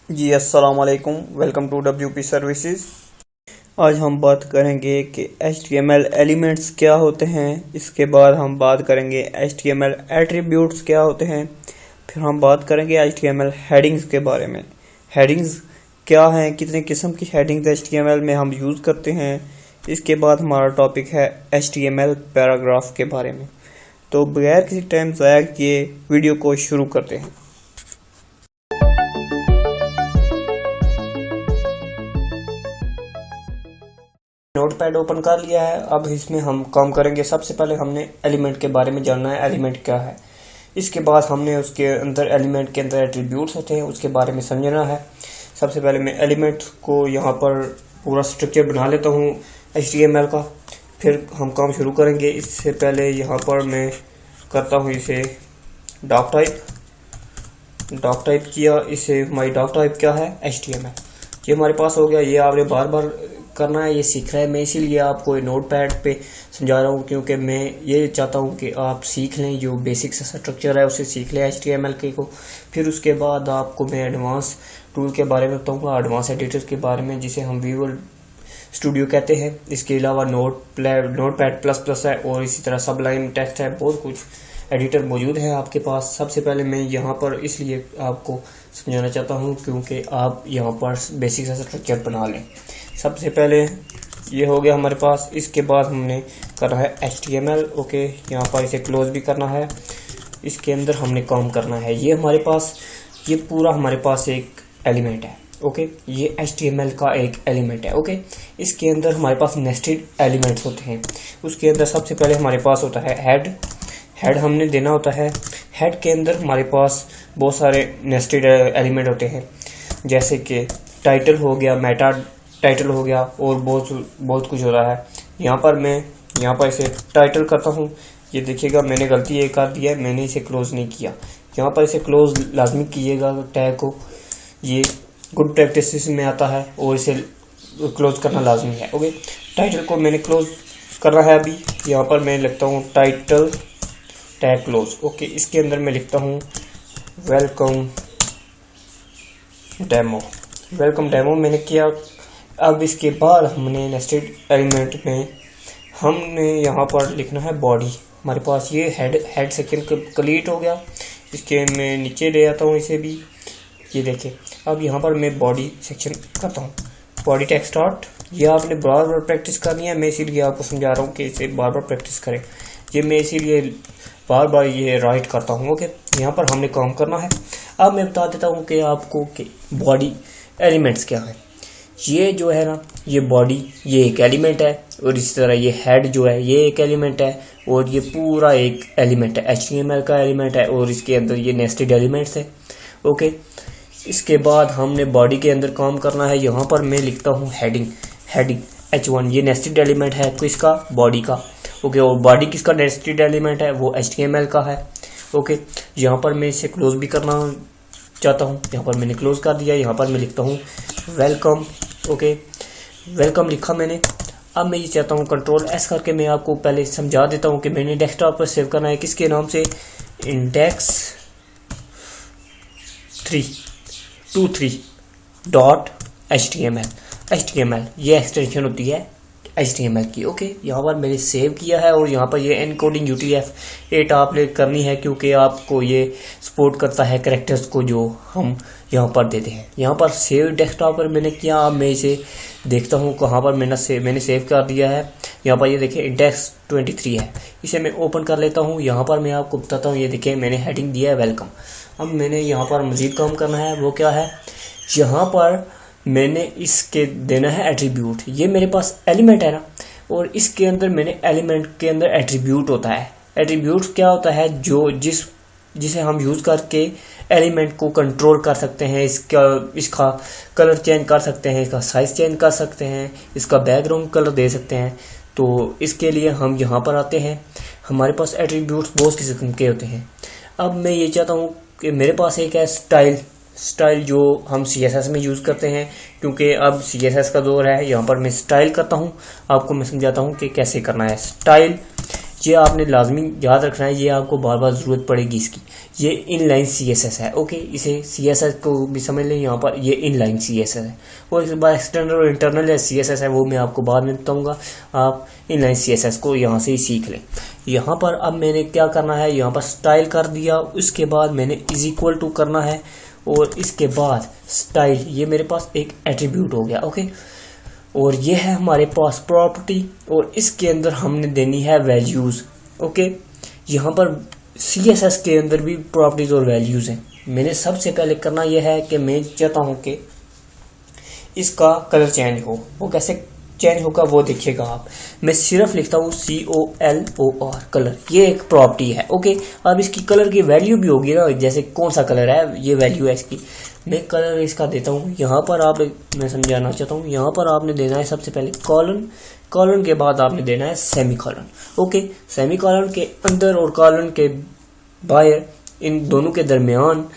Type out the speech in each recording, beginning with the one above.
जी अस्सलाम वालेकुम, welcome to WP services. आज हम बात करेंगे कि HTML एलिमेंट्स क्या होते हैं। इसके बाद हम बात करेंगे HTML एट्रीब्यूट्स क्या होते हैं। फिर हम बात करेंगे HTML हेडिंग्स के बारे में। हेडिंग्स क्या हैं, कितने किस्म की हेडिंग्स HTML में हम यूज़ करते हैं। इसके बाद हमारा टॉपिक है HTML पैराग्राफ के बारे में। तो बगैर किसी टाइम ज़ाया किए वीडियो को शुरू करते हैं। नोटपैड ओपन कर लिया है। अब इसमें हम काम करेंगे। सबसे पहले हमने एलिमेंट के बारे में जानना है, एलिमेंट क्या है। इसके बाद हमने उसके अंदर एलिमेंट के अंदर एट्रीब्यूट्स होते हैं, उसके बारे में समझना है। सबसे पहले मैं एलिमेंट को यहाँ पर पूरा स्ट्रक्चर बना लेता हूँ HTML का, फिर हम काम शुरू करेंगे। इससे पहले यहाँ पर मैं करता हूँ इसे डॉक टाइप किया। इसे हमारी डॉक टाइप क्या है, HTML। ये हमारे पास हो गया। ये आपने बार बार करना है, ये सीख रहा है। मैं इसीलिए आपको नोटपैड पे समझा रहा हूँ, क्योंकि मैं ये चाहता हूँ कि आप सीख लें, जो बेसिक स्ट्रक्चर है उसे सीख लें HTML के को। फिर उसके बाद आपको मैं एडवांस टूल के बारे में बताऊँगा, एडवांस एडिटर के बारे में, जिसे हम विजुअल स्टूडियो कहते हैं। इसके अलावा नोटपैड प्लस प्लस है और इसी तरह सबलाइन टेक्स्ट है। बहुत कुछ एडिटर मौजूद है आपके पास। सबसे पहले मैं यहाँ पर इसलिए आपको समझाना चाहता हूँ क्योंकि आप यहाँ पर बेसिक स्ट्रक्चर बना लें। सबसे पहले ये हो गया हमारे पास। इसके बाद हमने करना है HTML। ओके, यहाँ पर इसे क्लोज भी करना है। इसके अंदर हमने काम करना है। ये हमारे पास, ये पूरा हमारे पास एक एलिमेंट है। ओके, ये HTML का एक एलिमेंट है। ओके, इसके अंदर हमारे पास नेस्टेड एलिमेंट्स होते हैं। उसके अंदर सबसे पहले हमारे पास होता है हेड हमने देना होता है। हेड के अंदर हमारे पास बहुत सारे नेस्टेड एलिमेंट होते हैं, जैसे कि टाइटल हो गया, मेटा टाइटल हो गया, और बहुत कुछ हो रहा है। यहाँ पर इसे टाइटल करता हूँ। ये देखिएगा मैंने गलती ये कर दिया है, मैंने इसे क्लोज नहीं किया। यहाँ पर इसे क्लोज लाजमी कीजिएगा टैग को, ये गुड प्रैक्टिस में आता है और इसे क्लोज करना लाजमी है। ओके, टाइटल को मैंने क्लोज करना है। अभी यहाँ पर मैं लिखता हूँ टाइटल टैग क्लोज। ओके, इसके अंदर मैं लिखता हूँ वेलकम डेमो मैंने किया। अब इसके बाद हमने नेस्टेड एलिमेंट में हमने यहाँ पर लिखना है बॉडी। हमारे पास ये हेड सेक्शन कंप्लीट हो गया। इसके मैं नीचे ले आता हूँ इसे भी। ये देखिए, अब यहाँ पर मैं बॉडी सेक्शन करता हूँ, बॉडी टैग स्टार्ट। ये आपने बार बार प्रैक्टिस करनी है, मैं इसीलिए आपको समझा रहा हूँ कि इसे बार बार प्रैक्टिस करें। ये मैं इसीलिए बार बार ये राइट करता हूँ। ओके, यहाँ पर हमने काम करना है। अब मैं बता देता हूँ कि आपको कि बॉडी एलिमेंट्स क्या है। ये जो है ना, ये बॉडी ये एक एलिमेंट है, और इसी तरह ये हेड जो है ये एक एलिमेंट है, और ये पूरा एक एलिमेंट है, HTML का एलिमेंट है, और इसके अंदर ये नेस्टेड एलिमेंट्स है। ओके, इसके बाद हमने बॉडी के अंदर काम करना है। यहाँ पर मैं लिखता हूँ हेडिंग H1। ये नेस्टेड एलिमेंट है किसका, बॉडी का। ओके, और बॉडी किसका नेस्टेड एलिमेंट है, वो HTML का है। ओके, यहाँ पर मैं इसे क्लोज भी करना चाहता हूँ। यहाँ पर मैंने क्लोज कर दिया। यहाँ पर मैं लिखता हूँ वेलकम। ओके, वेलकम लिखा मैंने। अब मैं ये चाहता हूँ कंट्रोल S करके मैं आपको पहले समझा देता हूँ कि मैंने डेस्कटॉप पर सेव करना है किसके नाम से, index23.html। ये एक्सटेंशन होती है HTML की। ओके, यहाँ पर मैंने सेव किया है, और यहाँ पर ये एनकोडिंग UTF-8 आपने करनी है, क्योंकि आपको ये सपोर्ट करता है कैरेक्टर्स को जो हम यहाँ पर देते हैं। यहाँ पर सेव डेस्कटॉप पर मैंने किया। अब मैं इसे देखता हूँ कहाँ पर मैंने सेव कर दिया है। यहाँ पर ये देखिए index23 है। इसे मैं ओपन कर लेता हूँ। यहाँ पर मैं आपको बताता हूँ, ये देखिए मैंने हेडिंग दिया है वेलकम। अब मैंने यहाँ पर मजीद काम करना है। वो क्या है, यहाँ पर मैंने इसके देना है एट्रीब्यूट। ये मेरे पास एलिमेंट है ना, और इसके अंदर मैंने एलिमेंट के अंदर एट्रीब्यूट होता है। एट्रीब्यूट क्या होता है, जो जिसे हम यूज करके एलिमेंट को कंट्रोल कर सकते हैं। इसका कलर चेंज कर सकते हैं, इसका साइज चेंज कर सकते हैं, इसका बैकग्राउंड कलर दे सकते हैं। तो इसके लिए हम यहाँ पर आते हैं। हमारे पास एट्रीब्यूट्स बहुत किस्म के होते हैं। अब मैं ये चाहता हूँ कि मेरे पास एक है स्टाइल जो हम CSS में यूज़ करते हैं, क्योंकि अब CSS का दौर है। यहाँ पर मैं स्टाइल करता हूँ, आपको मैं समझाता हूँ कि कैसे करना है। स्टाइल ये आपने लाजमी याद रखना है, ये आपको बार बार ज़रूरत पड़ेगी इसकी। ये इनलाइन CSS है, ओके, इसे CSS को भी समझ लें, यहाँ पर ये इनलाइन CSS है। और इसके बाद एक्सटर्नल और इंटरनल CSS है, वो मैं आपको बाद में बताऊँगा। आप इनलाइन CSS को यहाँ से ही सीख लें। यहाँ पर अब मैंने क्या करना है, यहाँ पर स्टाइल कर दिया, उसके बाद मैंने इज इक्वल टू करना है, और इसके बाद स्टाइल, ये मेरे पास एक एट्रीब्यूट हो गया, ओके। और ये है हमारे पास प्रॉपर्टी, और इसके अंदर हमने देनी है वैल्यूज़, ओके। यहाँ पर CSS के अंदर भी प्रॉपर्टीज और वैल्यूज़ हैं। मैंने सबसे पहले करना यह है कि मैं चाहता हूँ कि इसका कलर चेंज हो। वो कैसे चेंज होगा वो देखिएगा आप। मैं सिर्फ लिखता हूँ COLOR, कलर, ये एक प्रॉपर्टी है, ओके। अब इसकी कलर की वैल्यू भी होगी ना, जैसे कौन सा कलर है, ये वैल्यू है इसकी। मैं कलर इसका देता हूँ यहाँ पर, आप मैं समझाना चाहता हूँ, यहाँ पर आपने देना है सबसे पहले कॉलन, कॉलन के बाद आपने देना है semi colon, okay. Semi colon के अंदर और कॉलन के बाहर, इन दोनों के दरमियान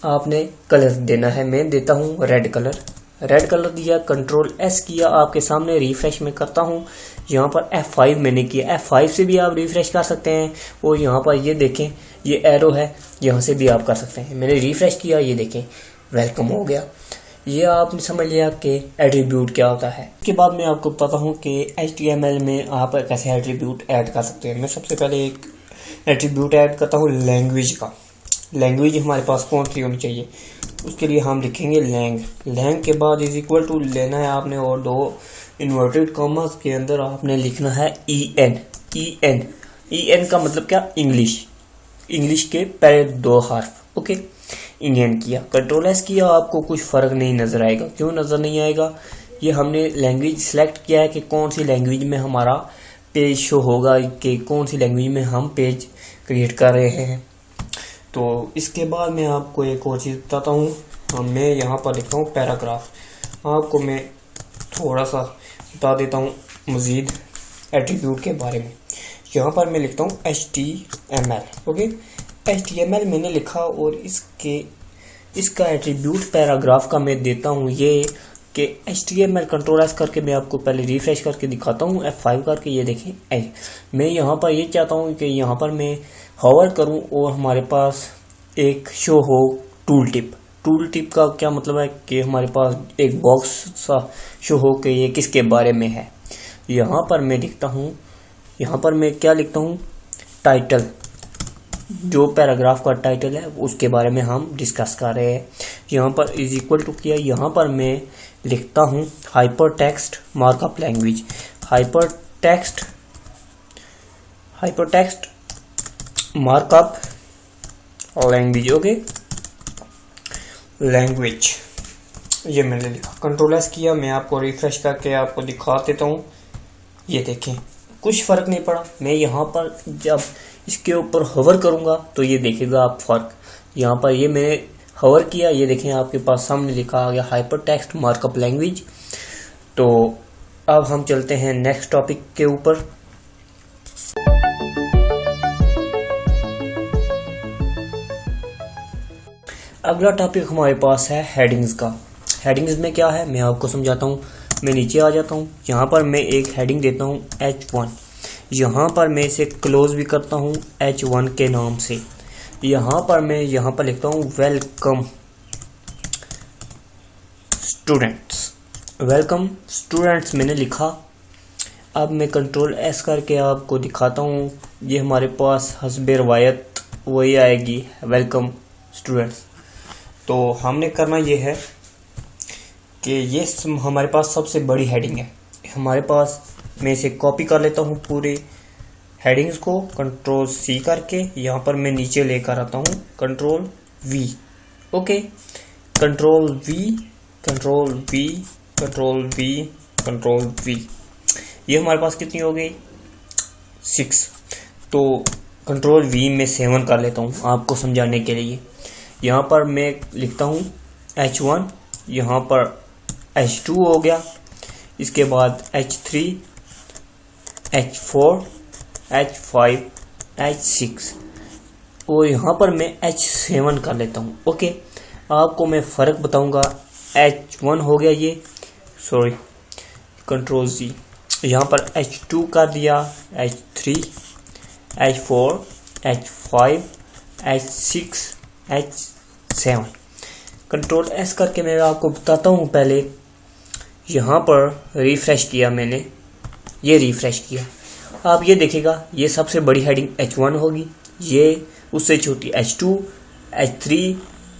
आपने कलर देना है। मैं देता हूँ रेड कलर, रेड कलर दिया, कंट्रोल S किया, आपके सामने रिफ्रेश में करता हूँ। यहाँ पर F5 मैंने किया, F5 से भी आप रिफ्रेश कर सकते हैं। और यहाँ पर ये देखें, ये एरो है, यहाँ से भी आप कर सकते हैं। मैंने रिफ्रेश किया, ये देखें वेलकम हो गया। ये आपने समझ लिया कि एट्रीब्यूट क्या होता है। इसके बाद मैं आपको बताता हूँ कि HTML में आप कैसे एट्रीब्यूट ऐड कर सकते हैं। मैं सबसे पहले एक एट्रीब्यूट ऐड करता हूँ लैंग्वेज का। लैंग्वेज हमारे पास कौन सी होनी चाहिए, उसके लिए हम लिखेंगे लैंग। लैंग के बाद इज इक्वल टू लेना है आपने, और दो इन्वर्टेड कॉमास के अंदर आपने लिखना है EN। EN का मतलब क्या, इंग्लिश, इंग्लिश के पहले दो हर्फ, ओके। इंडियन किया, कंट्रोल S किया, आपको कुछ फ़र्क नहीं नज़र आएगा। क्यों नज़र नहीं आएगा, ये हमने लैंग्वेज सेलेक्ट किया है कि कौन सी लैंग्वेज में हमारा पेज शो होगा, कि कौन सी लैंग्वेज में हम पेज क्रिएट कर रहे हैं। तो इसके बाद मैं आपको एक और चीज़ बताता हूँ। मैं यहाँ पर लिखता हूँ पैराग्राफ। आपको मैं थोड़ा सा बता देता हूँ मज़ीद एट्रीब्यूट के बारे में। यहाँ पर मैं लिखता हूँ HTML, ओके। HTML मैंने लिखा, और इसका एट्रीब्यूट पैराग्राफ का मैं देता हूँ ये कि HTML कंट्रोल S करके मैं आपको पहले रिफ्रेश करके दिखाता हूँ, F5 करके, ये देखें। मैं यहाँ पर ये चाहता हूँ कि यहाँ पर मैं हॉवर करूं और हमारे पास एक शो हो टूल टिप। टूल टिप का क्या मतलब है कि हमारे पास एक बॉक्स सा शो हो कि ये किसके बारे में है। यहाँ पर मैं लिखता हूँ, यहाँ पर मैं क्या लिखता हूँ, टाइटल, जो पैराग्राफ का टाइटल है उसके बारे में हम डिस्कस कर रहे हैं। यहाँ पर इज इक्वल टू किया, यहाँ पर मैं लिखता हूँ hyper text markup language. Hyper text markup language, okay, language, ये मैंने लिखा। कंट्रोल S किया, मैं आपको रिफ्रेश करके आपको दिखा देता हूँ। ये देखें कुछ फ़र्क नहीं पड़ा। मैं यहाँ पर जब इसके ऊपर हवर करूँगा तो ये देखेगा आप फ़र्क। यहाँ पर ये मैंने हवर किया, ये देखें आपके पास सामने लिखा आ गया हाइपर टेक्स्ट मार्कअप लैंग्वेज। तो अब हम चलते हैं नेक्स्ट टॉपिक के ऊपर। अगला टॉपिक हमारे पास है हेडिंग्स का। हेडिंग्स में क्या है मैं आपको समझाता हूँ। मैं नीचे आ जाता हूँ, यहाँ पर मैं एक हेडिंग देता हूँ H1। यहाँ पर मैं इसे क्लोज भी करता हूँ H1 के नाम से। यहाँ पर मैं यहाँ पर लिखता हूँ वेलकम स्टूडेंट्स। वेलकम स्टूडेंट्स मैंने लिखा। अब मैं कंट्रोल S करके आपको दिखाता हूँ। ये हमारे पास हस्बे रवायत वही आएगी, वेलकम स्टूडेंट्स। तो हमने करना ये है कि ये हमारे पास सबसे बड़ी हेडिंग है हमारे पास। मैं इसे कॉपी कर लेता हूँ पूरे हेडिंग्स को, कंट्रोल C करके यहाँ पर मैं नीचे लेकर आता हूँ control V, okay. Control V, control V, control V, control V। ये हमारे पास कितनी हो गई 6। तो कंट्रोल V में 7 कर लेता हूँ आपको समझाने के लिए। यहाँ पर मैं लिखता हूँ H1, यहाँ पर H2 हो गया, इसके बाद H3, H4, H5, H6 और यहाँ पर मैं H7 कर लेता हूँ, ओके। आपको मैं फ़र्क बताऊँगा। H1 हो गया ये, सॉरी कंट्रोल Z, यहाँ पर H2 कर दिया, H3, H4, H5, H6, H7। Control S करके मैं आपको बताता हूँ। पहले यहाँ पर रिफ्रेश किया मैंने, ये रिफ्रेश किया, आप ये देखेगा ये सबसे बड़ी हेडिंग H1 होगी, ये उससे छोटी H2, H3,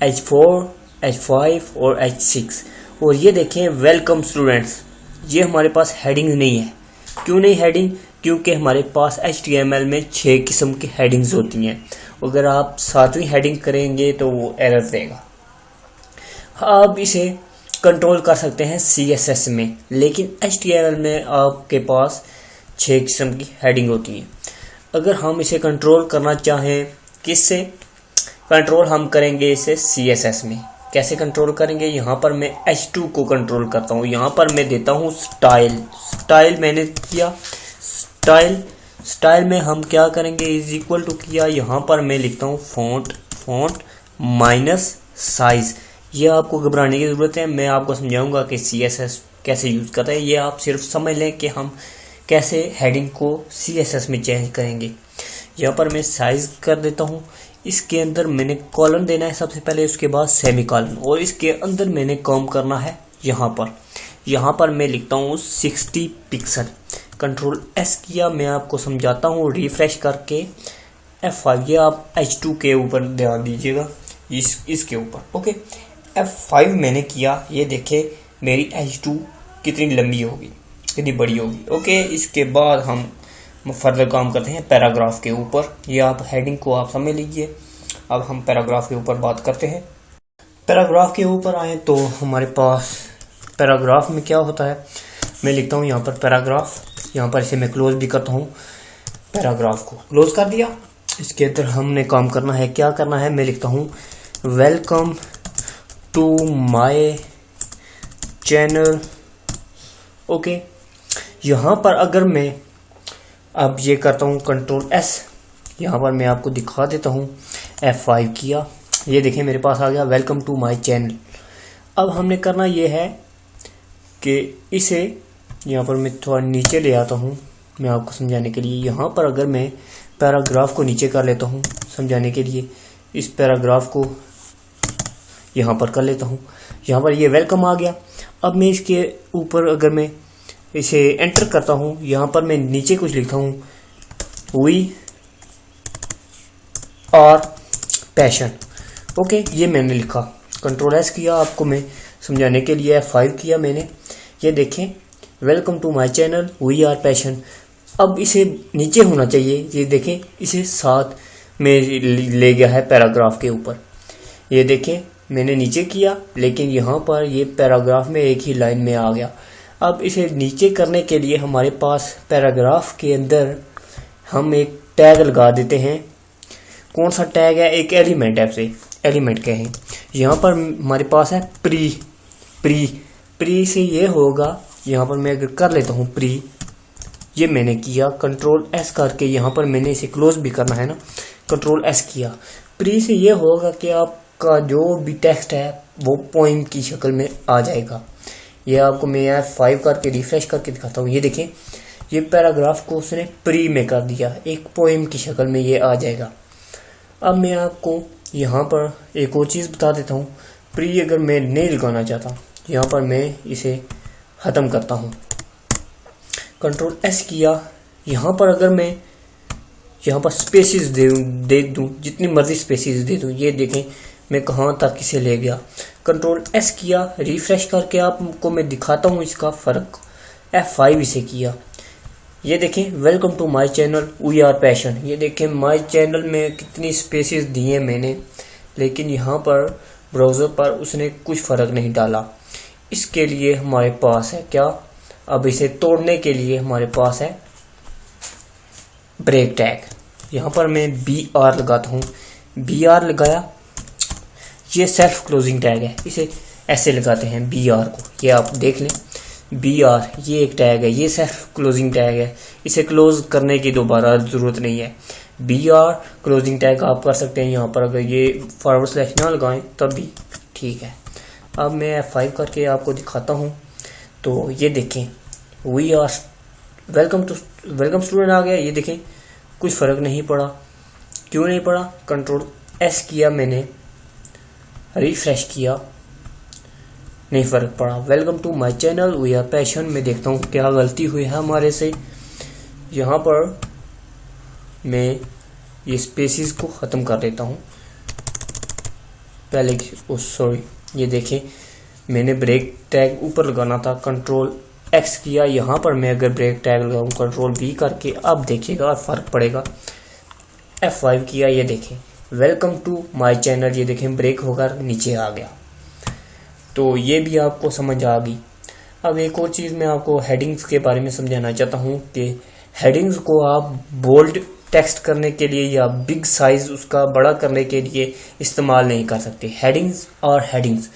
H4, H5 और H6। और ये देखें वेलकम स्टूडेंट्स, ये हमारे पास हेडिंग नहीं है। क्यों नहीं हेडिंग? क्योंकि हमारे पास HTML में 6 किस्म की हेडिंग्स होती हैं। अगर आप 7वीं हेडिंग करेंगे तो वो एरर देगा। आप इसे कंट्रोल कर सकते हैं CSS में, लेकिन HTML में आपके पास 6 किस्म की हेडिंग होती हैं। अगर हम इसे कंट्रोल करना चाहें, किससे कंट्रोल हम करेंगे? इसे CSS में। कैसे कंट्रोल करेंगे? यहाँ पर मैं H2 को कंट्रोल करता हूँ। यहाँ पर मैं देता हूँ स्टाइल मैंने किया। स्टाइल में हम क्या करेंगे? इज इक्वल टू किया, यहाँ पर मैं लिखता हूँ फॉन्ट माइनस साइज। ये आपको घबराने की ज़रूरत है, मैं आपको समझाऊंगा कि CSS कैसे यूज़ करता है। ये आप सिर्फ समझ लें कि हम कैसे हेडिंग को CSS में चेंज करेंगे। यहाँ पर मैं साइज कर देता हूँ। इसके अंदर मैंने कॉलन देना है सबसे पहले, उसके बाद सेमीकॉलन, और इसके अंदर मैंने काम करना है यहाँ पर मैं लिखता हूँ 60 पिक्सल। कंट्रोल एस किया, मैं आपको समझाता हूँ रिफ्रेश करके F5। ये आप H2 के ऊपर ध्यान दीजिएगा, इसके ऊपर। ओके, F5 मैंने किया, ये देखे मेरी H2 कितनी लंबी होगी, कितनी बड़ी होगी। ओके, इसके बाद हम फर्दर काम करते हैं पैराग्राफ के ऊपर। ये आप हेडिंग को आप समझ लीजिए। अब हम पैराग्राफ के ऊपर बात करते हैं। पैराग्राफ के ऊपर आए तो हमारे पास पैराग्राफ में क्या होता है, मैं लिखता हूँ यहाँ पर पैराग्राफ। यहाँ पर इसे मैं क्लोज भी करता हूँ। पैराग्राफ को क्लोज कर दिया। इसके अंदर हमने काम करना है, क्या करना है, मैं लिखता हूँ welcome to my channel. Okay, यहाँ पर अगर मैं अब ये करता हूँ कंट्रोल एस, यहाँ पर मैं आपको दिखा देता हूँ। F5 किया, ये देखें मेरे पास आ गया वेलकम टू माय चैनल। अब हमने करना ये है कि इसे यहाँ पर मैं थोड़ा नीचे ले आता हूँ, मैं आपको समझाने के लिए। यहाँ पर अगर मैं पैराग्राफ को नीचे कर लेता हूँ समझाने के लिए, इस पैराग्राफ को यहाँ पर कर लेता हूँ। यहाँ पर ये वेलकम आ गया। अब मैं इसके ऊपर अगर मैं इसे एंटर करता हूँ, यहाँ पर मैं नीचे कुछ लिखता हूँ वी आर पैशन। ओके, ये मैंने लिखा। कंट्रोल एस किया, आपको मैं समझाने के लिए F5 किया मैंने। ये देखें welcome to my channel we are passion. अब इसे नीचे होना चाहिए, ये देखें इसे साथ में ले गया है पैराग्राफ के ऊपर। ये देखें मैंने नीचे किया, लेकिन यहाँ पर ये पैराग्राफ में एक ही लाइन में आ गया। अब इसे नीचे करने के लिए हमारे पास पैराग्राफ के अंदर हम एक टैग लगा देते हैं। कौन सा टैग है? एक एलिमेंट है, से एलिमेंट कहें। यहाँ पर हमारे पास है प्री से ये होगा। यहाँ पर मैं अगर कर लेता हूँ प्री, ये मैंने किया। कंट्रोल एस करके यहाँ पर मैंने इसे क्लोज भी करना है ना, कंट्रोल एस किया। प्री से ये होगा कि आपका जो भी टेक्स्ट है वो पोइम की शक्ल में आ जाएगा। ये आपको मैं F5 करके रिफ्रेश करके दिखाता हूँ। ये देखें ये पैराग्राफ को उसने प्री में कर दिया, एक पोइम की शक्ल में ये आ जाएगा। अब मैं आपको यहाँ पर एक और चीज़ बता देता हूँ। प्री अगर मैं नहीं लगाना चाहता, यहाँ पर मैं इसे ख़त्म करता हूँ। कंट्रोल एस किया। यहाँ पर अगर मैं यहाँ पर स्पेसिस दे दूँ, जितनी मर्जी स्पेसिस दे दूँ, ये देखें मैं कहाँ तक इसे ले गया। कंट्रोल एस किया, रिफ्रेश करके आपको मैं दिखाता हूँ इसका फ़र्क। F5 इसे किया, ये देखें welcome to my channel we are passion. ये देखें माय चैनल में कितनी स्पेसेस दिए मैंने, लेकिन यहाँ पर ब्राउज़र पर उसने कुछ फ़र्क नहीं डाला। इसके लिए हमारे पास है क्या, अब इसे तोड़ने के लिए हमारे पास है ब्रेक टैग। यहाँ पर मैं BR लगाता हूँ। BR लगाया, ये सेल्फ क्लोजिंग टैग है, इसे ऐसे लगाते हैं BR को। ये आप देख लें BR, ये एक टैग है, ये सेल्फ क्लोजिंग टैग है। इसे क्लोज करने की दोबारा ज़रूरत नहीं है। BR क्लोजिंग टैग आप कर सकते हैं यहाँ पर, अगर ये फॉरवर्ड स्लैश ना लगाएं तब भी ठीक है। अब मैं F5 करके आपको दिखाता हूँ। तो ये देखें वी आर वेलकम स्टूडेंट आ गया। ये देखें कुछ फ़र्क नहीं पड़ा। क्यों नहीं पड़ा? कंट्रोल एस किया मैंने, रिफ्रेश किया, नहीं फ़र्क पड़ा। Welcome to my channel we are passion. मैं देखता हूँ क्या गलती हुई है हमारे से। यहाँ पर मैं ये स्पेसिस को ख़त्म कर देता हूँ पहले। सॉरी, ये देखें, मैंने ब्रेक टैग ऊपर लगाना था, कंट्रोल एक्स किया। यहाँ पर मैं अगर ब्रेक टैग लगाऊँ कंट्रोल बी करके, अब देखिएगा फ़र्क पड़ेगा। F5 किया, ये देखें वेलकम टू माय चैनल, ये देखें ब्रेक होकर नीचे आ गया। तो ये भी आपको समझ आ गई। अब एक और चीज़ मैं आपको हेडिंग्स के बारे में समझाना चाहता हूँ कि हेडिंग्स को आप बोल्ड टेक्स्ट करने के लिए या बिग साइज उसका बड़ा करने के लिए इस्तेमाल नहीं कर सकते। हेडिंग्स और हेडिंग्स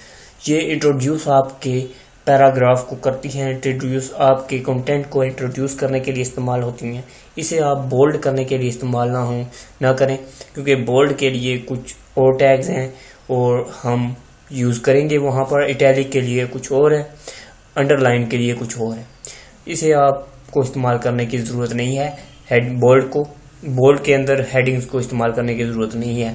ये इंट्रोड्यूस आपके पैराग्राफ को करती हैं, इंट्रोड्यूस आपके कंटेंट को इंट्रोड्यूस करने के लिए इस्तेमाल होती हैं। इसे आप बोल्ड करने के लिए इस्तेमाल ना करें, क्योंकि बोल्ड के लिए कुछ और टैग्स हैं और हम यूज़ करेंगे वहाँ पर। इटैलिक के लिए कुछ और है, अंडरलाइन के लिए कुछ और है। इसे आपको इस्तेमाल करने की ज़रूरत नहीं है। बोल्ड के अंदर हेडिंग्स को इस्तेमाल करने की ज़रूरत नहीं है।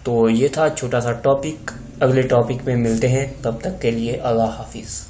तो ये था छोटा सा टॉपिक। अगले टॉपिक में मिलते हैं, तब तक के लिए अल्लाह हाफिज़।